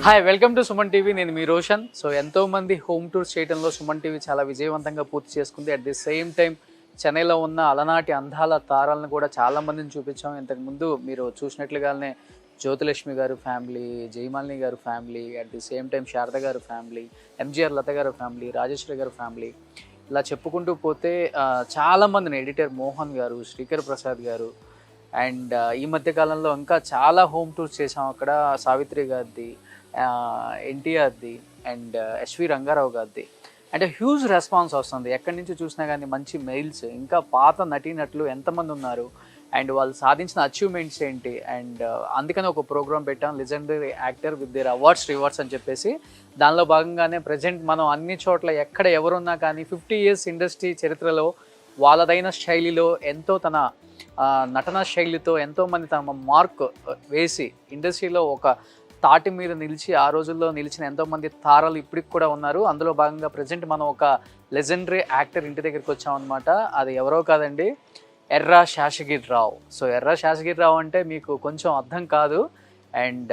Hi, welcome to Suman TV. నేను మీ Roshan. So ఎంతో మంది హోమ్ టూర్స్ చేయడంలో సుమన్ టీవీ చాలా విజయవంతంగా పూర్తి చేసుకుంది. అట్ ది సేమ్ టైం చెన్నైలో ఉన్న అలనాటి అందాల తారలను కూడా చాలా మందిని చూపించాం. ఇంతకుముందు మీరు చూసినట్లుగానే జ్యోతిలక్ష్మి గారు ఫ్యామిలీ, జయమాలిని గారు family, at the same time Sharada గారు ఫ్యామిలీ, ఎంజీఆర్ లత గారు ఫ్యామిలీ, రాజేశ్వరి గారు ఫ్యామిలీ, ఇలా చెప్పుకుంటూ పోతే చాలామందిని, ఎడిటర్ మోహన్ గారు, శ్రీకర్ ప్రసాద్ గారు, అండ్ ఈ మధ్య కాలంలో ఇంకా చాలా హోమ్ టూర్స్ చేసాం. అక్కడ సావిత్రి గారిది, ఎన్టీఆర్ది, అండ్ ఎస్వి రంగారావు గారిది. అంటే హ్యూజ్ రెస్పాన్స్ వస్తుంది. ఎక్కడి నుంచి చూసినా కానీ మంచి మెయిల్స్. ఇంకా పాత నటీనటులు ఎంతమంది ఉన్నారు అండ్ వాళ్ళు సాధించిన అచీవ్మెంట్స్ ఏంటి, అండ్ అందుకని ఒక ప్రోగ్రామ్ పెట్టాం, legendary actor with their awards rewards అని చెప్పేసి. దానిలో భాగంగానే ప్రజెంట్ మనం అన్ని చోట్ల ఎక్కడ ఎవరున్నా కానీ 50 years ఇండస్ట్రీ చరిత్రలో వాళ్ళదైన శైలిలో ఎంతో తన నటన శైలితో ఎంతోమంది తమ మార్క్ వేసి ఇండస్ట్రీలో ఒక తాటి మీద నిలిచి ఆ రోజుల్లో నిలిచిన ఎంతోమంది తారలు ఇప్పటికి కూడా ఉన్నారు. అందులో భాగంగా ప్రజెంట్ మనం ఒక లెజెండరీ యాక్టర్ ఇంటి దగ్గరికి వచ్చామన్నమాట. అది ఎవరో కాదండి, ఎర్రా శేషగిరిరావు. సో ఎర్రా శేషగిరిరావు అంటే మీకు కొంచెం అర్థం కాదు. అండ్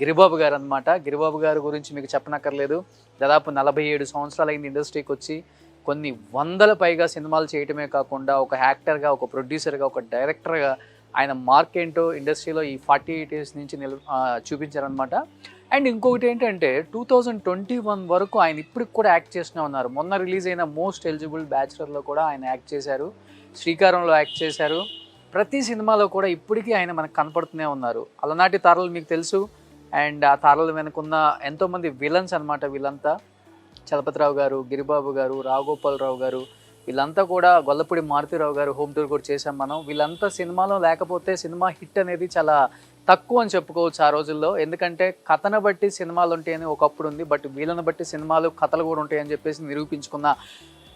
గిరిబాబు గారు అనమాట. గిరిబాబు గారి గురించి మీకు చెప్పనక్కర్లేదు. దాదాపు 47 సంవత్సరాలు అయింది ఇండస్ట్రీకి వచ్చి. కొన్ని వందల పైగా సినిమాలు చేయటమే కాకుండా ఒక యాక్టర్గా, ఒక ప్రొడ్యూసర్గా, ఒక డైరెక్టర్గా ఆయన మార్క్ ఏంటో ఇండస్ట్రీలో ఈ 48 years నుంచి చూపించారనమాట. అండ్ ఇంకొకటి ఏంటంటే 2021 వరకు ఆయన ఇప్పటికి కూడా యాక్ట్ చేస్తూనే ఉన్నారు. మొన్న రిలీజ్ అయిన మోస్ట్ ఎలిజిబుల్ బ్యాచులర్లో కూడా ఆయన యాక్ట్ చేశారు, శ్రీకారంలో యాక్ట్ చేశారు. ప్రతి సినిమాలో కూడా ఇప్పటికీ ఆయన మనకు కనపడుతూనే ఉన్నారు. అలనాటి తారలు మీకు తెలుసు. అండ్ ఆ తారలు వెనుకున్న ఎంతోమంది విలన్స్ అనమాట. వీళ్ళంతా చలపతిరావు గారు, గిరిబాబు గారు, రావుగోపాలరావు గారు, వీళ్ళంతా కూడా, గొల్లపూడి మారుతిరావు గారు హోమ్ టూర్ కూడా చేశాం మనం. వీళ్ళంతా సినిమాలో లేకపోతే సినిమా హిట్ అనేది చాలా తక్కువ అని చెప్పుకోవచ్చు ఆ రోజుల్లో. ఎందుకంటే కథను బట్టి సినిమాలు ఉంటాయని ఒకప్పుడు ఉంది, బట్ వీళ్ళని బట్టి సినిమాలు కథలు కూడా ఉంటాయని చెప్పేసి నిరూపించుకున్న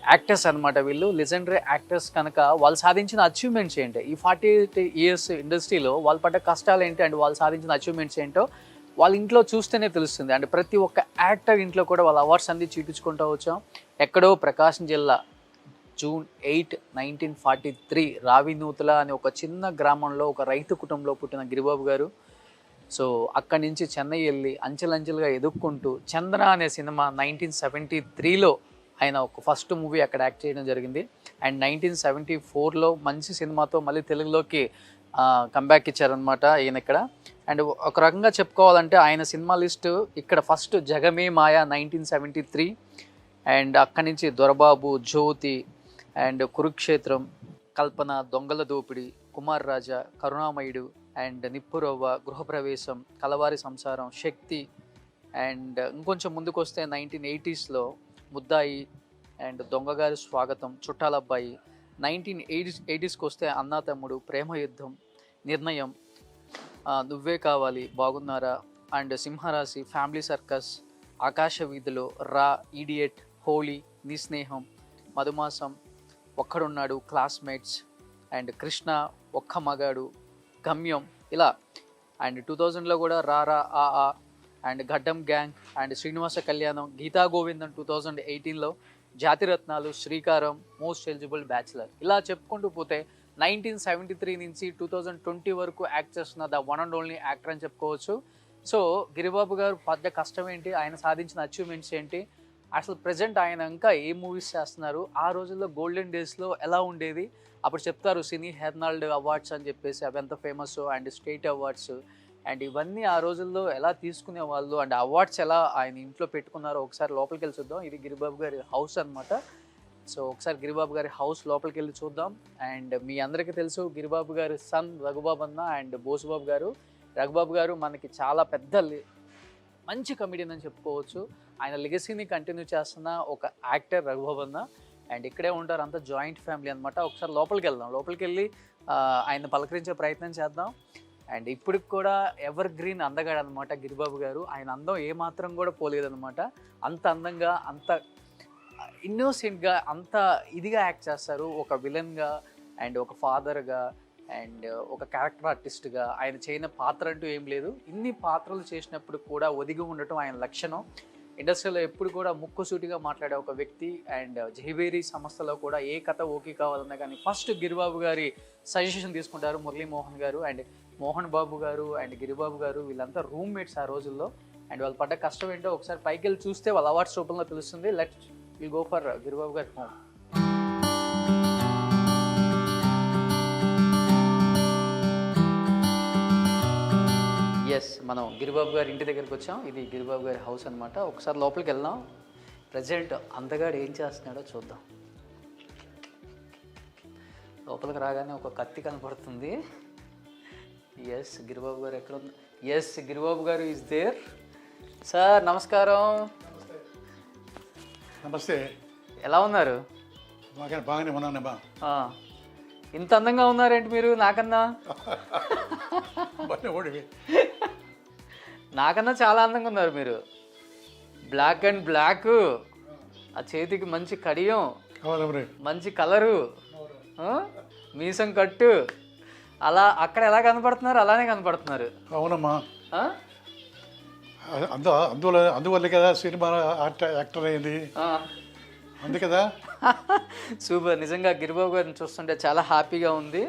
యాక్టర్స్ అనమాట వీళ్ళు, లెజెండరీ యాక్టర్స్. కనుక వాళ్ళు సాధించిన అచీవ్మెంట్స్ ఏంటి, ఈ 48 years ఇండస్ట్రీలో వాళ్ళు పడ్డ కష్టాలు ఏంటి, అండ్ వాళ్ళు సాధించిన అచీవ్మెంట్స్ ఏంటో వాళ్ళ ఇంట్లో చూస్తేనే తెలుస్తుంది. అండ్ ప్రతి ఒక్క యాక్టర్ ఇంట్లో కూడా వాళ్ళ అవార్డ్స్ అన్ని చూపించుకుంటూ వచ్చాం. ఎక్కడో ప్రకాశం జిల్లా June 8, 1943 రావినూతల అనే ఒక చిన్న గ్రామంలో ఒక రైతు కుటుంబంలో పుట్టిన గిరిబాబు గారు. సో అక్కడి నుంచి చెన్నై వెళ్ళి అంచెలంచెలుగా ఎదుక్కుంటూ చంద్ర అనే సినిమా 1973లో ఆయన ఒక ఫస్ట్ మూవీ అక్కడ యాక్ట్ చేయడం జరిగింది. అండ్ 1974లో మంచి సినిమాతో మళ్ళీ తెలుగులోకి కంబ్యాక్ ఇచ్చారనమాట ఈయన ఇక్కడ. అండ్ ఒక రకంగా చెప్పుకోవాలంటే ఆయన సినిమా లిస్టు ఇక్కడ ఫస్ట్ జగమే మాయ 1973, అండ్ అక్కడి నుంచి దొరబాబు, జ్యోతి, అండ్ కురుక్షేత్రం, కల్పన, దొంగల దోపిడి, కుమార్ రాజా, కరుణామయుడు, అండ్ నిప్పురవ్వ, గృహప్రవేశం, కలవారి సంసారం, శక్తి, అండ్ ఇంకొంచెం ముందుకు వస్తే 1980sలో ముద్దాయి, అండ్ దొంగగారి స్వాగతం, చుట్టాలబ్బాయి. 1980sకి వస్తే అన్నా తమ్ముడు, ప్రేమ యుద్ధం, నిర్ణయం, నువ్వే కావాలి, బాగున్నారా, అండ్ సింహరాశి, ఫ్యామిలీ సర్కస్, ఆకాశ వీధిలో, రా, ఈడియట్, హోలీ, నీ స్నేహం, మధుమాసం, ఒక్కడున్నాడు, క్లాస్మేట్స్, అండ్ కృష్ణ, ఒక్క మగాడు, గమ్యం, ఇలా. అండ్ 2000లో కూడా రారా ఆ, అండ్ గడ్డం గ్యాంగ్, అండ్ శ్రీనివాస కళ్యాణం, గీతా గోవిందం 2018లో, జాతిరత్నాలు, శ్రీకారం, మోస్ట్ ఎలిజిబుల్ బ్యాచులర్. ఇలా చెప్పుకుంటూ పోతే 1973 నుంచి 2020 వరకు యాక్ట్ చేస్తున్న the one and only actor అని చెప్పుకోవచ్చు. సో గిరిబాబు గారు పడ్డ కష్టం ఏంటి, ఆయన సాధించిన అచీవ్మెంట్స్ ఏంటి, అసలు ప్రజెంట్ ఆయన ఇంకా ఏ మూవీస్ చేస్తున్నారు, ఆ రోజుల్లో గోల్డెన్ డేస్లో ఎలా ఉండేది, అప్పుడు చెప్తారు సినీ హెర్నాల్డ్ అవార్డ్స్ అని చెప్పేసి, అవి ఎంత famous, and state awards, and ఇవన్నీ ఆ రోజుల్లో ఎలా తీసుకునే వాళ్ళు, అండ్ అవార్డ్స్ ఎలా ఆయన ఇంట్లో పెట్టుకున్నారో ఒకసారి లోపలికి వెళ్ళి చూద్దాం. ఇది గిరిబాబు గారి హౌస్ అనమాట. సో ఒకసారి గిరిబాబు గారి హౌస్ లోపలికి వెళ్ళి చూద్దాం. అండ్ మీ అందరికీ తెలుసు గిరిబాబు గారి సన్ రఘుబాబు అన్న అండ్ బోసుబాబు గారు. రఘుబాబు గారు మనకి చాలా పెద్ద మంచి కమెడియన్ అని చెప్పుకోవచ్చు. ఆయన లెగసీని కంటిన్యూ చేస్తున్న ఒక యాక్టర్ రఘుబాబు అన్న. అండ్ ఇక్కడే ఉంటారు, అంతా జాయింట్ ఫ్యామిలీ అనమాట. ఒకసారి లోపలికి వెళ్దాం, లోపలికి వెళ్ళి ఆయన పలకరించే ప్రయత్నం చేద్దాం. అండ్ ఇప్పటికి కూడా ఎవర్ గ్రీన్ అందగాడు అనమాట గిరిబాబు గారు. ఆయన అందం ఏమాత్రం కూడా పోలేదనమాట. అంత అందంగా, అంత ఇన్నోసెంట్గా, అంత ఇదిగా యాక్ట్ చేస్తారు. ఒక విలన్గా, అండ్ ఒక ఫాదర్గా, అండ్ ఒక క్యారెక్టర్ ఆర్టిస్ట్గా ఆయన చేయని పాత్ర అంటూ ఏం లేదు. ఇన్ని పాత్రలు చేసినప్పుడు కూడా ఒదిగి ఉండటం ఆయన లక్షణం. ఇండస్ట్రీలో ఎప్పుడు కూడా ముక్కుసూటిగా మాట్లాడే ఒక వ్యక్తి. అండ్ జైవేరి సంస్థలో కూడా ఏ కథ ఓకే కావాలన్నా కానీ ఫస్ట్ గిరిబాబు గారి సజెషన్ తీసుకుంటారు మురళీ మోహన్ గారు. అండ్ మోహన్ బాబు గారు అండ్ గిరిబాబు గారు వీళ్ళంతా రూమ్మేట్స్ ఆ రోజుల్లో. అండ్ వాళ్ళు పడ్డ కష్టం ఏంటో ఒకసారి పైకి వెళ్ళి చూస్తే వాళ్ళ అవార్డ్స్ రూపంలో తెలుస్తుంది. Let's will go for Giribabu గారి హోమ్. ఎస్, మనం గిరిబాబు గారి ఇంటి దగ్గరికి వచ్చాం. ఇది గిరిబాబు గారి హౌస్ అనమాట. ఒకసారి లోపలికి వెళ్దాం. ప్రజెంట్ అందగాడు ఏం చేస్తున్నాడో చూద్దాం. లోపలికి రాగానే ఒక కత్తి కనపడుతుంది. ఎస్, గిరిబాబు గారు ఎక్కడ ఉంది? ఎస్, గిరిబాబు గారు ఈజ్ దేర్. సార్ నమస్కారం. నమస్తే. ఎలా ఉన్నారు? బాగానే ఉన్నాను బా. ఇంత అందంగా ఉన్నారేంటి మీరు నాకన్నా? నాకన్నా చాలా అందంగా ఉన్నారు మీరు. బ్లాక్ అండ్ బ్లాక్, ఆ చేతికి మంచి కడియం, మంచి కలరు, మీసం కట్టు, అలా అక్కడ ఎలా కనపడుతున్నారు అలానే కనపడుతున్నారు. అవునమ్మా, అందువల్ల కదా సినిమా యాక్టర్ అయింది, అందు కదా. సూపర్. నిజంగా గిరిబాబు గారిని చూస్తుంటే చాలా హ్యాపీగా ఉంది.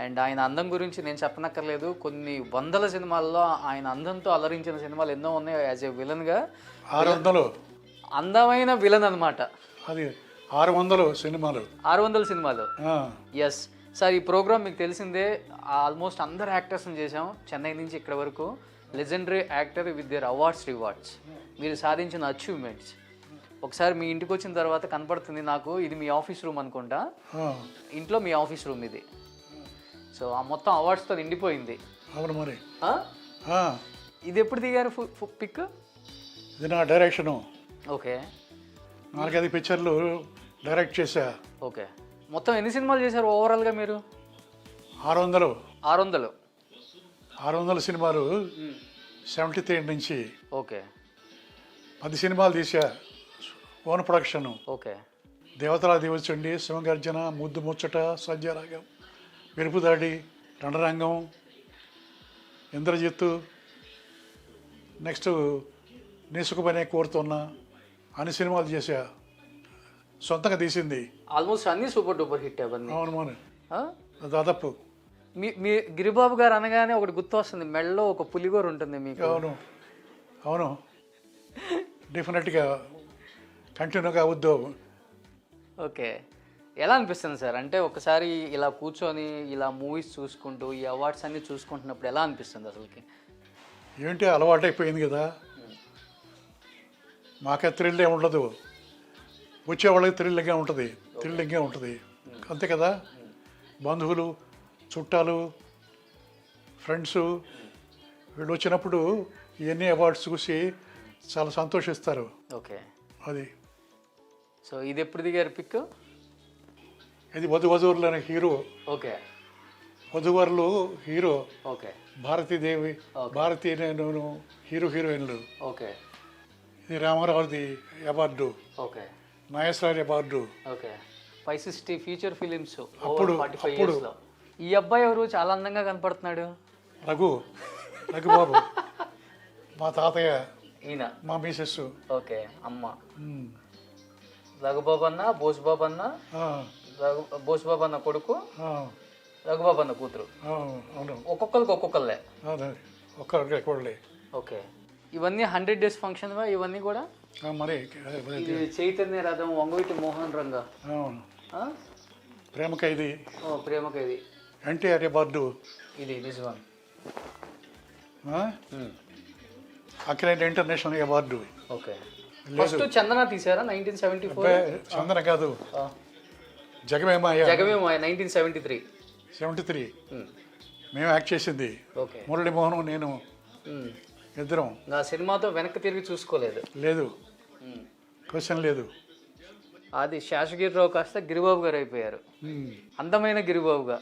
అండ్ ఆయన అందం గురించి నేను చెప్పనక్కర్లేదు. కొన్ని వందల సినిమాల్లో ఆయన అందంతో అలరించిన సినిమాలు ఎన్నో ఉన్నాయి. యాజ్ ఏ విలన్గా 600 అందమైన విలన్ అనమాట. అది 600 సినిమాలు. 600 సినిమాలు. ఎస్ సార్, ఈ ప్రోగ్రామ్ మీకు తెలిసిందే. ఆల్మోస్ట్ అందరు యాక్టర్స్ని చేసాం చెన్నై నుంచి ఇక్కడ వరకు. Legendary actor with their awards rewards, మీరు సాధించిన అచీవ్మెంట్స్. ఒకసారి మీ ఇంటికి వచ్చిన తర్వాత కనపడుతుంది నాకు, ఇది మీ ఆఫీస్ రూమ్ అనుకుంటా. ఇంట్లో మీ ఆఫీస్ రూమ్ ఇది. సో ఆ మొత్తం అవార్డ్స్తో నిండిపోయింది. అవును మరి. ఇది ఎప్పుడు దిగారు పిక్? ఇది నా డైరెక్షను. ఓకే. 4-5 పిక్చర్లు డైరెక్ట్ చేశా. ఓకే. మొత్తం ఎన్ని సినిమాలు చేశారు ఓవరాల్గా మీరు? 600. 600 సినిమాలు 73 నుంచి. ఓకే. 10 సినిమాలు తీసా, ఓన్ ప్రొడక్షన్. ఓకే. దేవతలా దివచండి, శివగర్జన, ముద్దు ముచ్చట, సంధ్యారాగం, మెరుపుదాడి, రణరంగం, ఇంద్రజిత్తు, నెక్స్ట్ నేసుకుపనే కోరుతున్నా అన్ని సినిమాలు చేశా, సొంతంగా తీసింది. ఆల్మోస్ట్ అన్ని సూపర్ డూపర్ హిట్ అవన్నీ. అవును మన దాదాపు. మీ గిరిబాబు గారు అనగానే ఒకటి గుర్తు వస్తుంది, మెడలో ఒక పులిగోరు ఉంటుంది మీకు. అవును డెఫినెట్గా కంటిన్యూగా అవుద్దు. ఓకే. ఎలా అనిపిస్తుంది సార్? అంటే ఒకసారి ఇలా కూర్చొని ఇలా మూవీస్ చూసుకుంటూ ఈ అవార్డ్స్ అన్నీ చూసుకుంటున్నప్పుడు ఎలా అనిపిస్తుంది అసలుకి? ఏంటి అలవాటైపోయింది కదా, మాకే థ్రిల్లే ఉండదు, వచ్చేవాళ్ళకి థ్రిల్లింగ్గా ఉంటుంది అంతే కదా. బంధువులు, చుట్టాలు, ఫ్రెండ్స్ వీళ్ళు వచ్చినప్పుడు ఇవన్నీ అవార్డ్స్ చూసి చాలా సంతోషిస్తారు. ఓకే. అది. సో ఇది ఎప్పుడు దిగారు పిక్? ఇది వధువరులని హీరో. ఓకే. వధువరులు హీరో. ఓకే. భారతీదేవి, భారతీ నేను హీరోయిన్లు. ఓకే. ఇది రామారావుది award. Okay. Nageswari award. Okay. 560 feature films అప్పుడు. ఈ అబ్బాయి ఎవరు చాలా అందంగా కనపడుతున్నాడు? రఘుబాబు మా తాతయ్య, ఈయన మా మిసెస్. ఓకే. అమ్మ రఘుబాబు అన్న, బోసుబాబు అన్న, బోసుబాబు అన్న కొడుకు, రఘుబాబు అన్న కూతురు. ఒక్కొక్కరికి ఒక్కొక్కళ్ళే. ఓకే. ఇవన్నీ 100 days ఫంక్షన్ ఇవన్నీ కూడా మరి. చైతన్య రథం, వంగవీటి మోహన్ రంగ, ప్రేమ ఖైదీ. ప్రేమ ఖైదీ, ఎన్టీఆర్ అవార్డు. ఇది నిజం. అఖిలేంటి ఇంటర్నేషనల్ అవార్డు. ఓకే. ఫస్ట్ చందన తీసారా 1974? చందన కాదు, జగమేమాయ 1973. మేము యాక్ట్ చేసింది. ఓకే. మురళీమోహన్, నేను ఇద్దరం. నా సినిమాతో వెనక్కి తిరిగి చూసుకోలేదు. లేదు, క్వశ్చన్ లేదు. అది శేషగిరిరావు కాస్త గిరిబాబు గారు అయిపోయారు, అందమైన గిరిబాబుగా.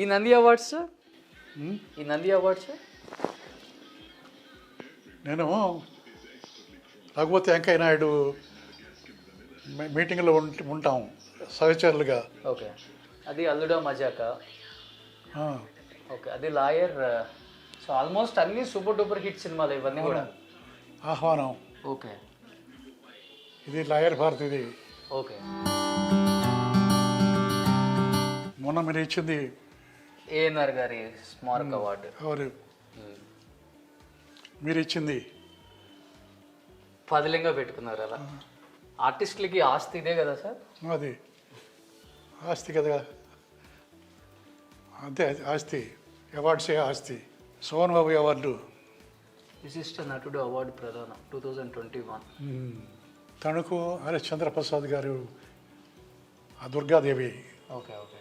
ఈ నంది అవార్డ్స్ నేను రఘుపతి వెంకయ్య నాయుడు మీటింగ్లో ఉంటాం సహచరులుగా. ఓకే. అది అల్లుడా మజాకా. ఓకే. అది లాయర్. సో ఆల్మోస్ట్ అన్ని సూపర్ డూపర్ హిట్ సినిమాలు ఇవన్నీ కూడా. ఆహ్వానం. ఓకే. ఇది లాయర్ భారతిది. ఓకే. మొన్న మీరు ఇచ్చింది ఏఎన్ఆర్ గారి స్మారక అవార్డు. ఎవరు? మీరు ఇచ్చింది పదిలంగా పెట్టుకున్నారు అలా. ఆర్టిస్టులకి ఆస్తి ఇదే కదా సార్? అది ఆస్తి కదా, అంతే ఆస్తి. అవార్డ్సే ఆస్తి. సోహన్ బాబు అవార్డు, విశిష్ట నటుడు అవార్డు ప్రదానం 2021. తణుకు హరిశ్చంద్ర ప్రసాద్ గారు, ఆ దుర్గాదేవి ఓకే ఓకే.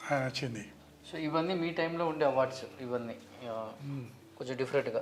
ఆయన వచ్చింది. సో ఇవన్నీ మీ టైంలో ఉండే అవార్డ్స్, ఇవన్నీ కొంచెం డిఫరెంట్గా.